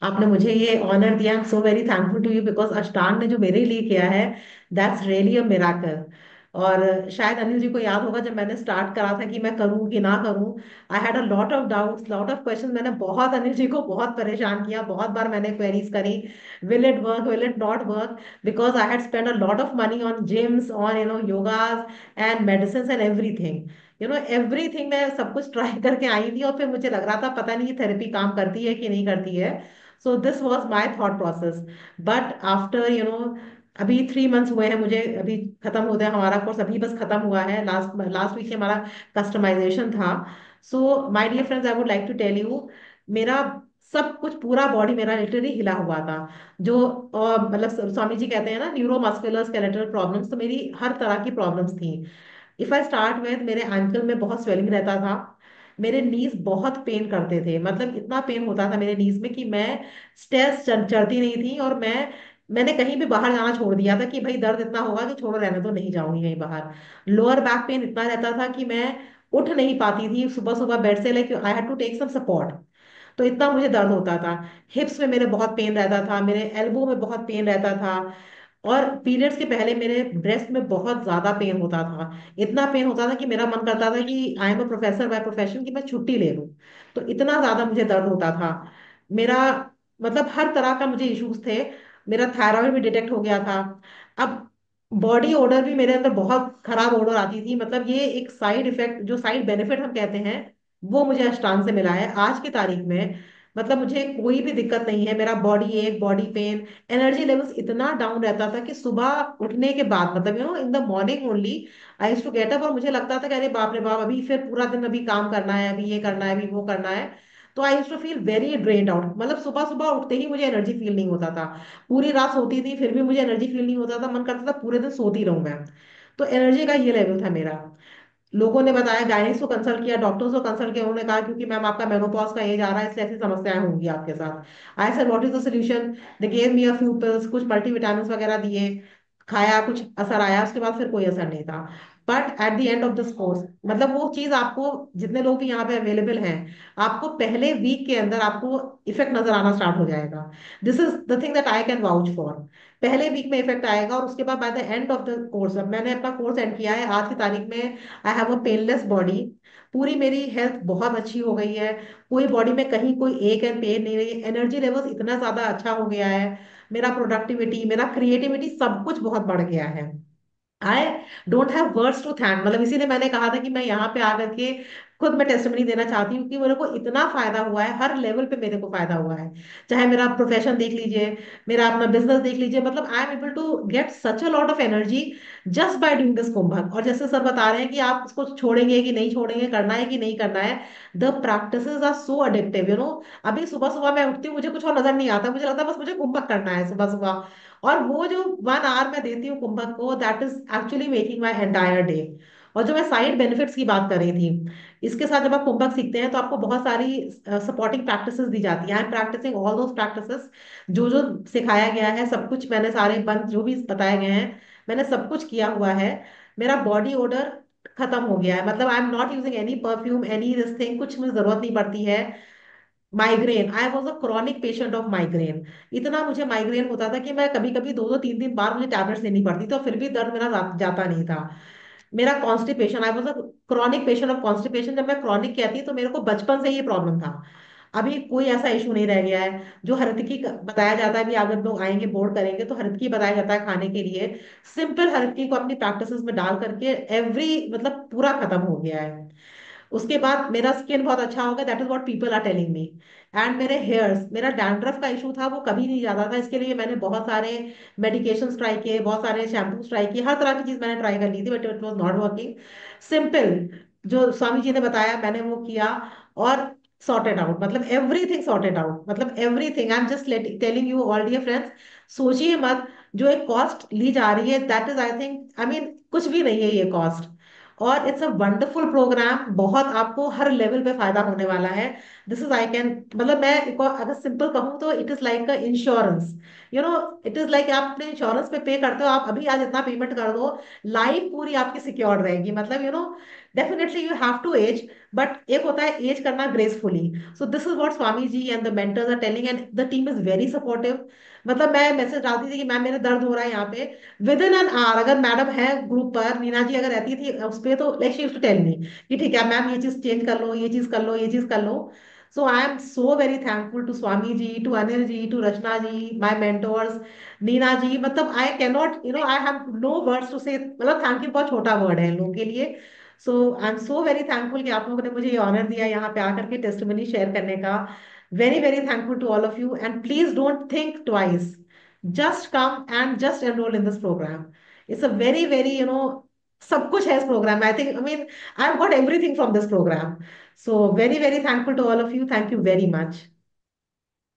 आपने मुझे ये ऑनर दिया। I am so very thankful to you, because Ashtang ने जो मेरे लिए किया है, दैट्स रियली अ मिराकल। और शायद अनिल जी को याद होगा, जब मैंने स्टार्ट करा था कि मैं करूं कि ना करूं, I had a lot of doubts, lot of question. मैंने बहुत अनिल जी को बहुत परेशान किया, बहुत बार मैंने क्वेरीज करी, will it work, will it not work, because I had spend a lot of money on gyms, on yogas and medicine and everything. Everything मैं सब कुछ ट्राई करके आई थी, और फिर मुझे लग रहा था पता नहीं ये थेरेपी काम करती है कि नहीं करती है। So this was my thought process. But after अभी 3 मंथ्स हुए हैं मुझे, अभी खत्म होता है हमारा कोर्स, अभी बस खत्म हुआ है, लास्ट लास्ट वीक हमारा कस्टमाइजेशन था। So my dear friends, I would like to tell you, मेरा सब कुछ, पूरा बॉडी मेरा लिटरली हिला हुआ था। जो मतलब स्वामी जी कहते हैं ना, न्यूरोमस्कुलर स्केलेटल प्रॉब्लम्स, तो मेरी हर तरह की प्रॉब्लम्स थी। इफ आई स्टार्ट विद, मेरे एंकल में बहुत स्वेलिंग रहता था, मेरे नीज बहुत पेन करते थे, मतलब इतना पेन होता था मेरे नीज में कि मैं स्टेयर्स चढ़ती नहीं थी। और मैंने कहीं भी बाहर जाना छोड़ दिया था कि भाई दर्द इतना होगा कि छोड़ो, रहने तो नहीं जाऊंगी कहीं बाहर। लोअर बैक पेन इतना रहता था कि मैं उठ नहीं पाती थी सुबह सुबह बेड से, like I had to take some support. तो इतना मुझे दर्द होता था। हिप्स में मेरे बहुत पेन रहता था, मेरे एल्बो में बहुत पेन रहता था। और पीरियड्स के पहले मेरे ब्रेस्ट में बहुत ज्यादा पेन होता था। इतना पेन होता था कि मेरा मन करता था कि I am a professor by profession, कि मैं छुट्टी ले लूं। तो इतना ज्यादा मुझे दर्द होता था। मेरा मतलब हर तरह का मुझे इश्यूज थे। मेरा थायराइड भी डिटेक्ट हो गया था। अब बॉडी ओडर भी मेरे अंदर बहुत खराब ओडर आती थी। मतलब ये एक साइड इफेक्ट, जो साइड बेनिफिट हम कहते हैं, वो मुझे अष्टांग से मिला है आज की तारीख में। मतलब मुझे कोई भी दिक्कत नहीं है, मेरा बॉडी एक बॉडी पेन, एनर्जी लेवल्स इतना डाउन रहता था कि सुबह उठने के बाद, मतलब in the morning only, I used to get up, और मुझे लगता था कि अरे बाप रे बाप, अभी फिर पूरा दिन अभी काम करना है, अभी ये करना है, अभी वो करना है। तो I used to feel very drained out. मतलब सुबह सुबह उठते ही मुझे एनर्जी फील नहीं होता था। पूरी रात सोती थी फिर भी मुझे एनर्जी फील नहीं होता था, मन करता था पूरे दिन सोती रहूं मैं। तो एनर्जी का ये लेवल था मेरा। लोगों ने बताया, गाइनिक्स को कंसल्ट किया, डॉक्टर्स को कंसल्ट किया, उन्होंने कहा क्योंकि मैम आपका मेनोपॉज का एज आ रहा है, इसलिए ऐसी समस्याएं होंगी आपके साथ। I said what is the solution. They gave me a few pills, कुछ मल्टीविटामिन वगैरह दिए, खाया, कुछ असर आया, उसके बाद फिर कोई असर नहीं था। But at the end of this course, मतलब वो चीज आपको, जितने लोग भी यहाँ पे अवेलेबल हैं, आपको पहले वीक के अंदर आपको इफेक्ट नजर आना स्टार्ट हो जाएगा। This is the thing that I can vouch for. पहले वीक में इफेक्ट आएगा, और उसके बाद by the end of the course, अब मैंने अपना कोर्स एंड किया है आज की तारीख में, I have a painless body. पूरी मेरी हेल्थ बहुत अच्छी हो गई है। कोई बॉडी में कहीं कोई एक एंड पेन नहीं रही, एनर्जी लेवल्स इतना ज्यादा अच्छा हो गया है, मेरा प्रोडक्टिविटी, मेरा क्रिएटिविटी, सब कुछ बहुत बढ़ गया है। I don't have words to thank. मतलब इसीलिए मैंने कहा था कि मैं यहाँ पे आकर के खुद मैं टेस्टिमनी देना चाहती हूँ कि मेरे को इतना फायदा हुआ है, हर लेवल पे मेरे को फायदा हुआ है। चाहे मेरा प्रोफेशन देख लीजिए, मेरा अपना बिजनेस देख लीजिए, मतलब I am able to get such a lot of energy just by doing this kumbhak. और जैसे सर बता रहे हैं कि आप इसको छोड़ेंगे कि नहीं छोड़ेंगे, करना है कि नहीं करना है, the practices are so addictive. अभी सुबह सुबह मैं उठती हूँ, मुझे कुछ और नजर नहीं आता, मुझे लगता है बस मुझे कुंभक करना है सुबह सुबह। और वो जो 1 आवर मैं देती हूँ कुंभक को, that is actually making my entire day. और जो मैं साइड बेनिफिट्स की बात कर रही थी, इसके साथ जब आप कुंभक सीखते हैं तो आपको बहुत सारी सपोर्टिंग प्रैक्टिसेस दी जाती हैं। I am practising all those practices, जो जो सिखाया गया है, सब कुछ मैंने, सारे बंद जो भी बताए गए हैं, मैंने सब कुछ किया हुआ है। मेरा बॉडी ओडर खत्म हो गया है, मतलब I am not using any perfume, any this thing, कुछ मुझे जरूरत नहीं पड़ती है। Migraine, I was a chronic patient of migraine. इतना मुझे माइग्रेन होता था कि मैं कभी कभी 2 2 3 दिन बाद मुझे टैबलेट्स लेनी पड़ती थी, और फिर भी दर्द मेरा जाता नहीं था। मेरा constipation, I was a chronic patient of constipation. जब मैं क्रॉनिक कहती हूँ तो मेरे को बचपन से ही प्रॉब्लम था। अभी कोई ऐसा इशू नहीं रह गया है। जो हरतकी बताया जाता है, अभी अगर लोग आएंगे बोर्ड करेंगे तो हरतकी बताया जाता है खाने के लिए, सिंपल हरतकी को अपनी प्रैक्टिसेस में डाल करके एवरी, मतलब पूरा खत्म हो गया है। उसके बाद मेरा स्किन बहुत अच्छा हो गया, that is what people are telling me. And मेरे हेयर्स, मेरा डैंड्रफ का इशू था, वो कभी नहीं जाता था, इसके लिए मैंने बहुत सारे मेडिकेशंस ट्राई किए, बहुत सारे शैम्पूस ट्राई किए, हर तरह की चीज मैंने ट्राई कर ली थी, but it was not working. Simple, जो स्वामी जी ने बताया मैंने वो किया, और सॉर्टेड आउट, मतलब एवरीथिंग सॉर्टेड आउट, मतलब everything. I am just telling you all dear friends, सोचिए मत, जो एक कॉस्ट ली जा रही है, that is, I think, I mean कुछ भी नहीं है ये कॉस्ट। और इट्स अ वंडरफुल प्रोग्राम, बहुत आपको हर लेवल पे फायदा होने वाला है। दिस इज आई कैन, मतलब मैं अगर सिंपल कहूँ तो it is like a insurance. It is like आप अपने इंश्योरेंस पे करते हो, आप अभी आज इतना पेमेंट कर दो, लाइफ पूरी आपकी सिक्योर रहेगी। मतलब definitely you have to age, but एक होता है एज करना gracefully. So this is what Swami ji and the mentors are telling, and the team is very supportive. मतलब मैं मैसेज डालती थी कि मैम मेरे दर्द हो रहा है यहाँ पे, विद इन एन आवर अगर मैडम है ग्रुप पर, नीना जी अगर रहती थी उस पे, तो like she used to tell me कि ठीक है मैम, ये चीज चेंज कर लो, ये चीज कर लो, ये चीज कर लो। So I am so very thankful to Swami ji, to Anil ji, to Rachna ji, my mentors, Neena ji. मतलब I can not, I have no words to say, मतलब थैंक यू बहुत छोटा वर्ड है इन लोगों के लिए। So I am so very thankful कि आप लोगों ने मुझे ये ऑनर दिया यहाँ पे आकर के टेस्टिमनी शेयर करने का। Very very thankful to all of you, and please don't think twice, just come and just enrol in this programme. It's a very very सब कुछ है इस प्रोग्राम में। I think, I mean, I have got everything from this programme. So very very thankful to all of you, thank you very much.